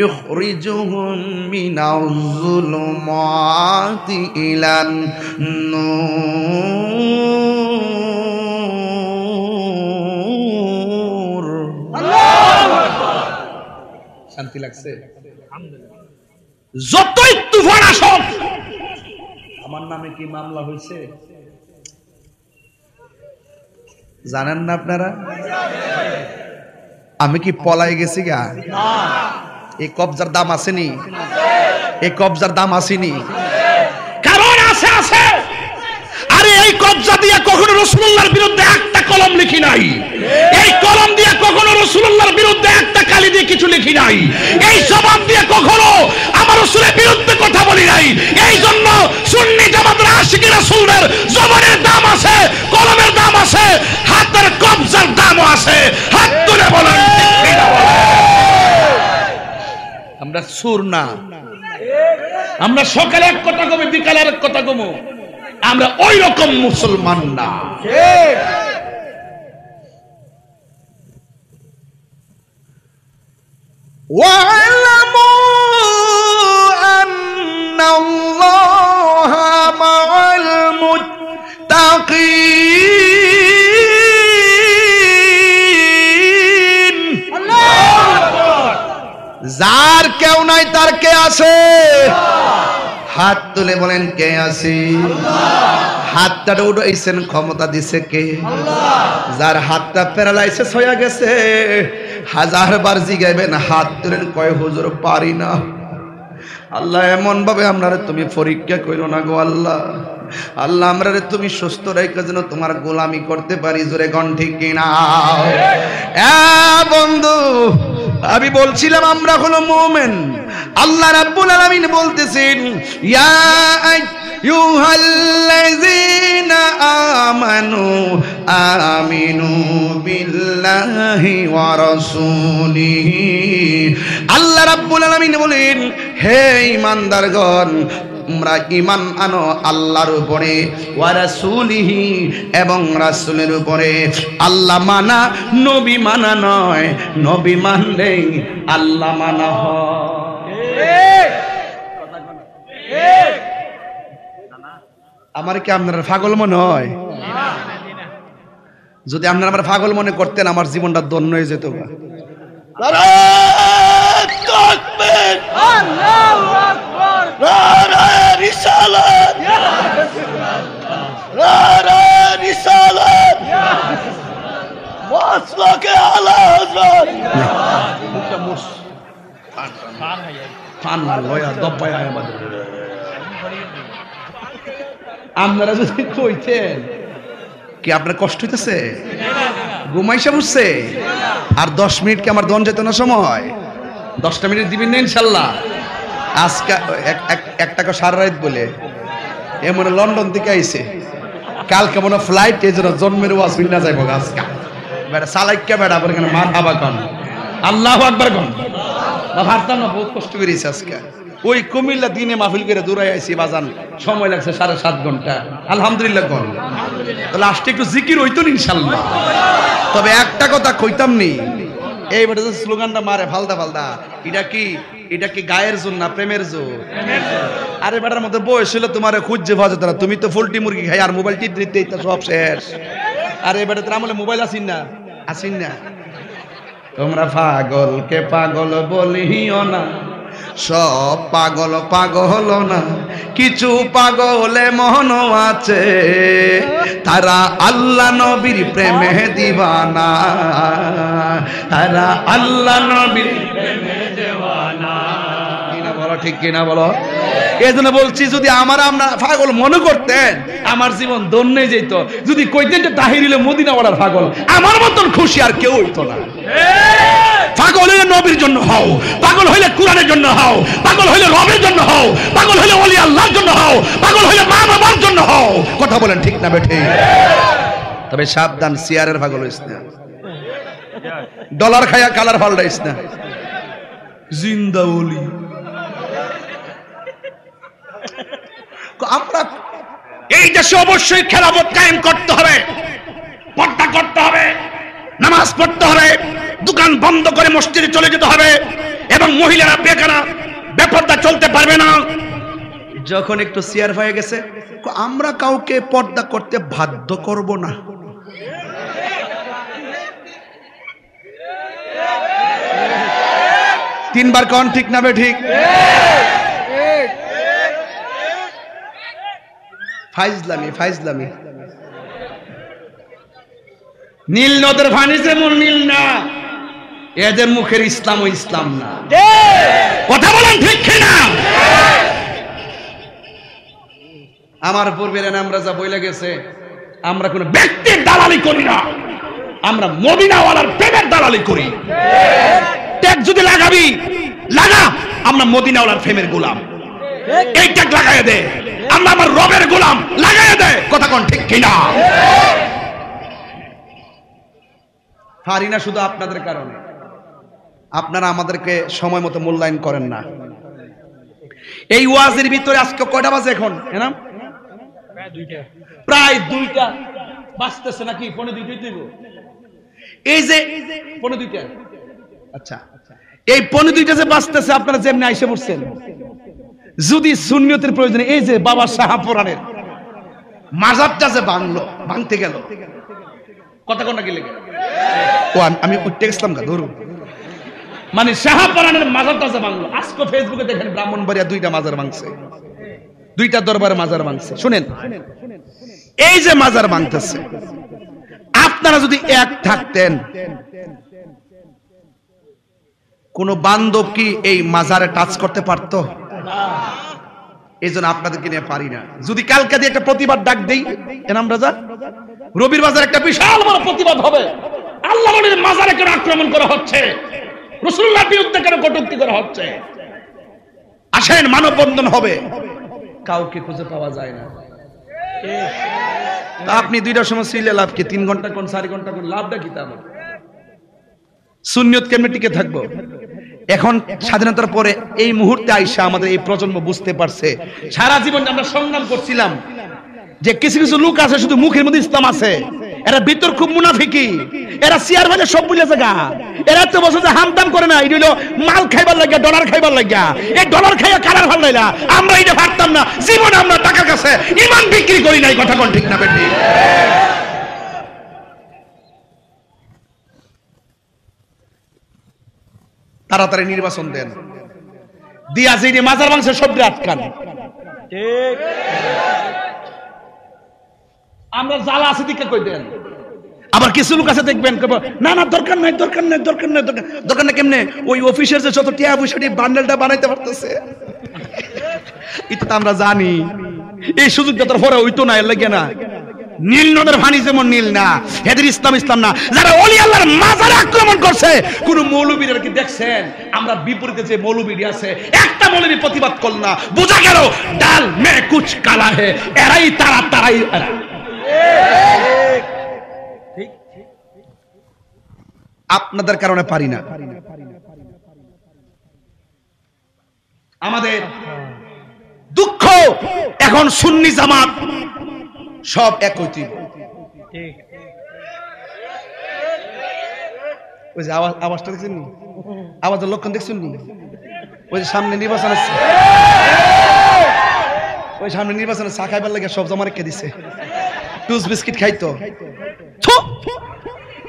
يخرجهم من الظلمات إلى النور। শান্তি লাগছে? যতই তুফান আসুক, আমার নামে কি মামলা হয়েছে জানেন না আপনারা? আমি কি পলাই গেছি গা? এই কবজার দাম আসেনি, এই কবজার দাম আসেনি, কারণ আছে আছে। আরে এই কবজা দিয়ে কখনো রাসূলুল্লাহর বিরুদ্ধে একটা কলম লিখি নাই, এই কলম দিয়ে কখনো রাসূলুল্লাহর বিরুদ্ধে একটা কালি দিয়ে কিছু লিখি নাই, এই জবান দিয়ে কখনো আমার রাসূলের বিরুদ্ধে কথা বলি নাই। এই জন্য সুন্নি জামাতের আশিকি রাসূলের জবানের দাম আছে, কলমের দাম আছে, হাতের কবজার দামও আছে। হাত তুলে বলেন ঠিক না? আমরা সুর না, আমরা সকালে এক কথা কমে বিকালে এক কথা কমো, আমরা ওই রকম মুসলমান না। ওয়ালামু আন্নাল্লাহা মাআল মুত্তাকিন। যার কেউ নাই তার কে আছে? হাত তুলে বলেন কে আছে? হাতটা উঠাইছেন, ক্ষমতা দিছে কে? যার হাতটা প্যারালাইসিস হয়ে গেছে, হাজারবার জিগাইবেন, হাত তুলেন, কয় হুজুর পারি না। আল্লাহ এমন ভাবে আপনারে তুমি পরীক্ষা কইরো না গো আল্লাহ। আল্লাহ আমরারে তুমি সুস্থ রেখে যেন তোমার গোলামি করতে পারি। জোরে গণ ঠিক কিনা? বন্ধু, আমি বলছিলাম আমরা হলো মুমিন। আল্লাহ রাব্বুল আলামিন বলতেছেন, ইয়া আইয়ুহাল্লাযীনা আমানু আমিনু বিল্লাহি ওয়া রাসূলিহি। আল্লাহ রাব্বুল আলামিন বলেন, হে ঈমানদারগণ, তোমরা ঈমান আনো আল্লাহর উপরে, ওয়া রাসূলিহি, এবং রাসূলের উপরে। আল্লাহ মানা নবী মানা নয়, নবী মানলেই আল্লাহ মানা হয়। আমার কি আপনারা পাগল মনে হয়? যদি আপনারা আমার পাগল মনে করতেন, আমার জীবনটা ধন্য হয়ে যেত। নারায়ে তাকবীর, আল্লাহু আকবার, নারায়ে রিসালাত, নারায়ে রিসালাত, মাসলাকে আলা হযরত। আপনারা যদি কইতেন, কি আপনার কষ্ট হইতেছে? ঘুমাইসা বুঝছে? আর 10 মিনিট কি আমার দন যেত না সময়? 10টা মিনিট দিবেন না ইনশাল্লাহ? আজকে 1 টাকা সারা রাত বলে এ মনে লন্ডন থেকে আইছে, কালকে মনে ফ্লাইট, এই জন্য জন্মের ওয়াজ না যাইব আজকে। বেটা সালাইকা বেটা বলে কেন মারহাবা কন, আল্লাহু আকবার কন। ভাবতাম না বহুত কষ্ট করেছে আজকে। ওই কুমিল্লা দিনে মাহফিল করে দূরাই আইছি বাজান, সময় লাগছে 7.5 ঘন্টা। আলহামদুলিল্লাহ কোন লাস্টে একটু জিকির হইতো ইনশাআল্লাহ। তবে একটা কথা কইতাম নি, এই বেটা যে স্লোগানটা মারে ফালদা ফালদা, এটা কি গায়ের জোর না প্রেমের জোর? আরে বেটার মধ্যে বয়স ছিল তোমারে খুঁজছে ভাজে তারা, তুমি তো পোল্ট্রি মুরগি খাই আর মোবাইল টিপতে সব শেষ। আরে বেটা তোর আমলে মোবাইল আসিন না। তোমরা পাগলকে পাগল বলিও না, সব পাগল পাগল না, কিছু পাগলে মন আছে, তারা আল্লাহ নবীর প্রেমে দিবানা, তারা আল্লাহ নবীর প্রেমে দেওয়ানা। কিনা বলো, ঠিক কিনা বলো? এই জন্য বলছি, যদি আমরা পাগল মনে করতেন আমার জীবন ধন্যই যেত। যদি কইতেন যে তাহির হইলে মদিনাওয়ালার পাগল, আমার মতন খুশি আর কেউ হইতো না। পাগল হইলে নবীর জন্য হও, পাগল হইলে কোরআনের জন্য হও, পাগল হইলে রবের জন্য হও, পাগল হইলে ওলি আল্লাহর জন্য হও, পাগল হইলে মা বাবার জন্য হও। কথা বলেন ঠিক না বেঠে? তবে সাবধান, সিয়ারের পাগল হইস না, ডলার খায়া কালার পাল্টাইস না। জিন্দা ওলি আমরা এই দেশে অবশ্যই খেলাফত কায়েম করতে হবে, পর্দা করতে হবে, নামাজ পড়তে হবে, দোকান বন্ধ করে মসজিদে চলে যেতে হবে, এবং মহিলারা বেকারা বেপর্দা চলতে পারবে না। যখন একটু সিয়ার হয়ে গেছে, আমরা কাউকে পর্দা করতে বাধ্য করব না। তিনবার কোন ঠিক না বে ঠিক? ফাইজলামি। নীল নদের পানি যেমন নীল না, এদের মুখের ইসলাম ও ইসলাম না। কথা বলেন ঠিক কিনা? আমার পূর্বের আমরা যা বইলে গেছে, আমরা কোন ব্যক্তির দালালি করি না, আমরা মদিনাওয়ালার প্রেমের দালালি করি। ট্যাগ যদি লাগাবি লাগা, আমরা মদিনাওয়ালার প্রেমের গোলাম। এই ট্যাগ লাগাইয়া দে, আমরা আমার রবের গোলাম, লাগাইয়া দে। কথা কোন ঠিক কিনা? পারি না শুধু আপনাদের কারণে, আপনারা আমাদেরকে সময় মতো মূল্যায়ন করেন না। এই ওয়াজের ভিতরে আজকে কয়টা বাজে এখন? প্রায় 2টা বাজতেছে নাকি? 1:45। এই যে 1:45, আচ্ছা এই 1:45 যে বাজতেছে, আপনারা যেমনি আইসে পড়ছেন, যদি সুন্নিয়তের প্রয়োজনে এই যে বাবা শাহপুরানের মাজারটা যে ভাঙতে গেল, কথা কোন গেলে ও আমি উঠতে গেছিলাম গা ধরুন, মানে শাহপুরানের মাজারটা যে ভাঙলো, আজকে ফেসবুকে দেখেন ব্রাহ্মণবাড়িয়া 2টা মাজার ভাঙছে, 2টা দরবারে মাজার ভাঙছে। শুনেন, এই যে মাজার ভাঙতেছে, আপনারা যদি এক থাকতেন, কোন বান্ধব কি এই মাজারে টাচ করতে পারতো? এই জন্য আপনাদেরকে নিয়ে পারি না। যদি কালকে দিয়ে একটা প্রতিবাদ ডাক দেই, এনাম রাজা, রবির বাজার একটা বিশাল বড় প্রতিবাদ হবে, আল্লাহ নবীর মাজারে কেন আক্রমণ করা হচ্ছে, রাসূলুল্লাহর বিরুদ্ধে কেন কটূক্তি করা হচ্ছে, আসেন মানববন্ধন হবে, কাউকে খুঁজে পাওয়া যায় না। আপনি 2টার সময় ছিলে লাভ কি? 3 ঘন্টা কোন 4 ঘন্টা কোন লাভটা কি? তা সুন্নিয়ত কেমনে টিকে থাকবো? এখন স্বাধীনতার পরে এই মুহূর্তে আইসা আমাদের এই প্রজন্ম বুঝতে পারছে, সারা জীবন আমরা সংগ্রাম করছিলাম যে কিছু কিছু লোক আছে শুধু মুখের মধ্যে ইসলাম আছে, এরা ভিতর খুব মুনাফিকি, এরা চেয়ার ভাজে সব বুঝে জায়গা, এরা তো বসে যে হামদাম করে না, এটা হইলো মাল খাইবার লাগিয়া, ডলার খাইবার লাগিয়া। এই ডলার খাইয়া কারার ভাল লাইলা, আমরা এটা ভাবতাম না, জীবনে আমরা টাকার কাছে ইমান বিক্রি করি নাই। কথা কোন ঠিক না বেটি? তাড়াতাড়ি নির্বাচন দেন, দিয়া যে মাজার মাংসের সব আটকান। ঠিক, আমরা জ্বালা আছে দিকে কই দেন। আবার কিছু লোক আছে দেখবেন, না না দরকার নাই, দরকার নাই, দরকার নাই, দরকার নাই। কেমনে? ওই অফিসের যে যত টিয়া পয়সাটি বান্ডেলটা বানাইতে পারতেছে, এটা তো আমরা জানি। এই সুযোগটা তোর পরে হইতো না, এর লাগে না। নীল নদের পানি যেমন নীল না, এদের ইসলাম ইসলাম না। যারা ওলি আল্লাহর মাজারে আক্রমণ করছে, কোন মৌলবীরা কি দেখছেন? আমরা বিপরীতে যে মৌলবী আছে, একটা মৌলবী প্রতিবাদ করল না, বোঝা গেল ডাল মে কুচ কালা হে, এরাই তারাই এরা। আপনাদের কারণে পারি না। আমাদের দুঃখ এখন সুন্নি জামাত সব একই তীর। ওই যে আওয়াজটা দেখছেন নি, আওয়াজের লক্ষণ দেখছেন নি? ওই যে সামনে নির্বাচন আছে, ওই সামনে নির্বাচনে চা খাইবার লাগে সব জমা রেখে দিছে, টুস বিস্কিট খাইতো।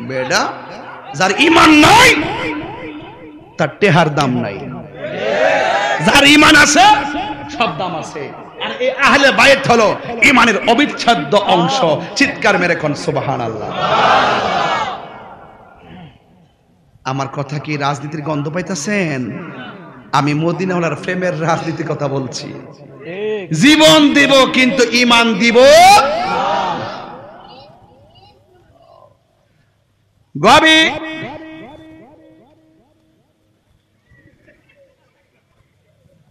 বেডা যার ইমান নাই তার টেহার দাম নাই, যার ইমান আছে সব দাম আছে। আর এই আহলে বাইত হলো ইমানের অবিচ্ছেদ্য অংশ। চিৎকার মেরে কোন সুবহানাল্লাহ। আমার কথা কি রাজনীতির গন্ধ পাইতেছেন? আমি মদিনাওয়ালার প্রেমের রাজনীতির কথা বলছি। জীবন দিব কিন্তু ইমান দিব গবি।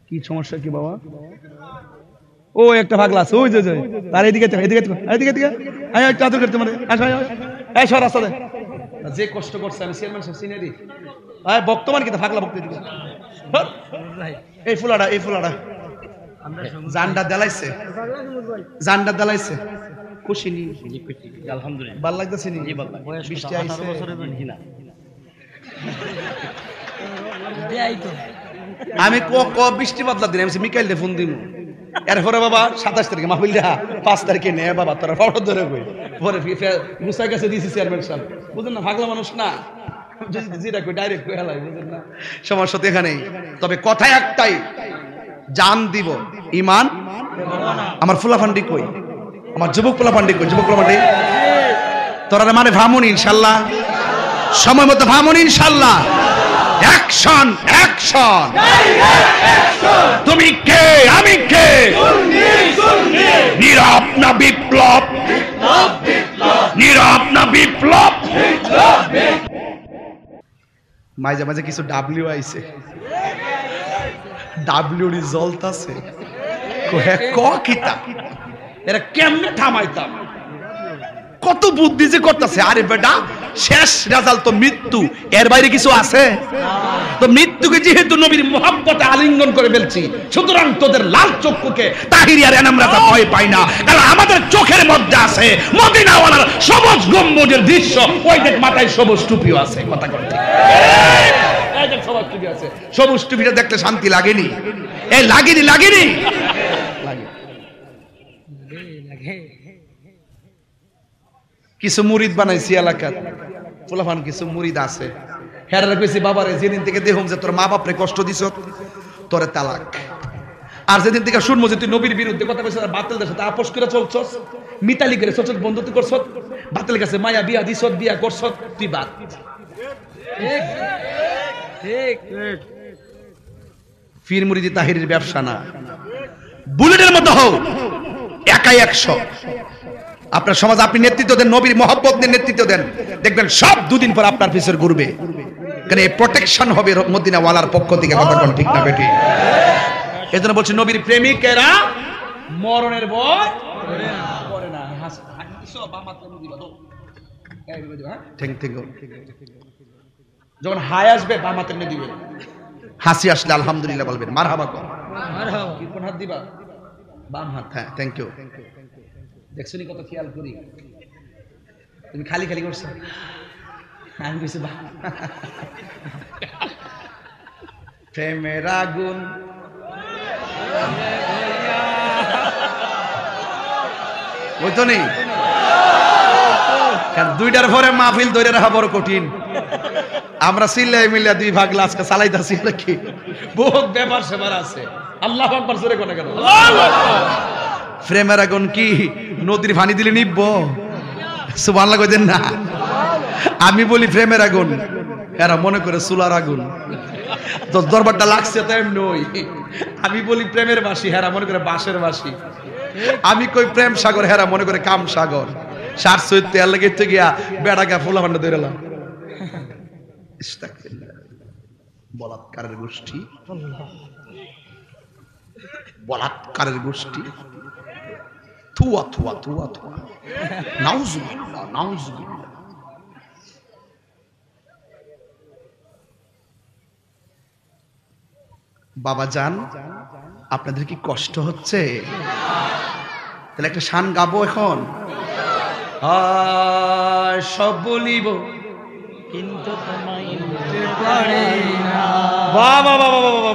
কি সমস্যা কি বাবা? ও একটা ভাগলা আছে ওই যে, তার এদিকে এদিকে এদিকে এদিকে আয় একটু আদর করতে মানে এই সর রাস্তা দে। যে কষ্ট করছে আমি চেয়ারম্যান সাহেব চিনে দিই। আয় বর্তমান কিন্তু ভাগলা বক্তব্য দিকে এই ফুলাটা জান্ডা দেলাইছে, জান্ডা দেলাইছে। খুশি নি? আলহামদুলিল্লাহ। ভাল লাগতেছে নি? বৃষ্টি আইছে আমি বৃষ্টি বদলা দিন। আমি মিকাইল ফোন দিন এরপরে বাবা 27 তারিখে মাহফিল দেখা 5 তারিখে নে বাবা তোরা ফটো ধরে কই পরে মুসাই কাছে দিছি চেয়ারম্যান সাহেব। বুঝলেন না, ভাগলা মানুষ না, যেটা কই ডাইরেক্ট কই হেলাই। বুঝলেন না, সমস্যা তো এখানেই। তবে কথা একটাই, জান দিব ইমান। আমার ফুলাফান্ডি কই, আমার যুবক ফুলাফান্ডি কই? যুবক ফুলাফান্ডি তোরা মানে ভামুন ইনশাল্লাহ, সময় মতো ভামুন ইনশাল্লাহ। Action action. তুমি কে আমি কে? নীরব না বিপ্লব? নীরব না বিপ্লব? মাঝে মাঝে কিছু ডাব্লিউ আইছে, ডাব্লিউ রিজল্ট আছে ক কিতা এরা কেমনে থামাইতাম? কত বুদ্ধি যে করতেছে। আরে বেটা শেষ রেজাল্ট তো মৃত্যু, এর বাইরে কিছু আছে? তো মৃত্যুকে যেহেতু নবীর মুহাব্বতে আলিঙ্গন করে ফেলছি, সুতরাং তোদের লাল চক্ষুকে তাহিরি আর এনাম রাজা ভয় পাই না, কারণ আমাদের চোখের মধ্যে আছে মদিনাওয়ালার সবুজ গম্বুজের দৃশ্য। ওই দেখ মাথায় সবুজ টুপিও আছে। কথা কথা ঠিক, এই দেখ সবুজ টুপি আছে। সবুজ টুপিটা দেখলে শান্তি লাগেনি? এই লাগেনি লাগেনি লাগে। কিছু মুরিদ বানাইছি এলাকার ফুলাফান, কিছু মুরিদ আছে। হেরারে কইছি বাবারে যেদিন থেকে দেখুম যে তোর মা বাপরে কষ্ট দিছ তোরে তালাক, আর যেদিন থেকে শুনবো যে তুই নবীর বিরুদ্ধে কথা কইছ, বাতিলদের সাথে আপোষ করে চলছস, মিতালি করে চলছস, বন্ধুত্ব করছস, বাতিলের কাছে মায়া বিয়া দিছ, বিয়া করছস, তুই বাদ। ঠিক ঠিক। পীর মুরিদি তাহিরির ব্যবসা না, বুলেটের মতো হও, একাই 100। আপনার সমাজ আপনি নেতৃত্ব দেন, নবীর মহব্বত নিয়ে নেতৃত্ব দেন, দেখবেন সব দুদিন পর আপনার পিছনে ঘুরবে। কারণ এই প্রোটেকশন হবে মদিনাওয়ালার পক্ষ থেকে। কথা কোন ঠিক না বেটি? এজন্য বলছি নবীর প্রেমিকেরা মরণের ভয় করে না। যখন হাই আসবে বাম হাতে নিয়ে দিবে, হাসি আসলে আলহামদুলিল্লাহ বলবেন, মারহাবা কর। কোন হাত দিবা? বাম হাত। হ্যাঁ, থ্যাংক ইউ। দেখছো নি কত খেয়াল করি? তুমি খালি খালি করছো, আমি কিছু প্রেমের আগুন ওই তো নেই। দুইটার পরে মাহফিল ধরে রাখা বড় কঠিন। আমরা চিল্লাই মিল্লা দুই ভাগ আজকে চালাইতেছি নাকি, বহুত ব্যাপার সেবার আছে। আল্লাহ আকবার জোরে কোন কেন? প্রেমের আগুন কি নদীর পানি দিলে নিবব? সুবহানাল্লাহ কইতেন না? আমি বলি প্রেমের আগুন, এরা মনে করে চুলার আগুন। তো দরবারটা লাগছে তো এমনি ওই। আমি বলি প্রেমের বাঁশি, হেরা মনে করে বাঁশের বাঁশি। আমি কই প্রেম সাগর, হেরা মনে করে কাম সাগর। সার সৈত তেল লেগে গিয়া বেড়াগা ফুলা ভান্ডা ধরেলাম। বলাৎকারের গোষ্ঠী, বলাৎকারের গোষ্ঠী। থুয়া থুয়া থুয়া থুয়া, নাউজুবিল্লাহ নাউজুবিল্লাহ। বাবা যান, আপনাদের কি কষ্ট হচ্ছে? তাহলে একটা শান গাবো এখন। সব বলিব কিন্তু তোমায় নিতে পারি না। বাবা বাবা বাবা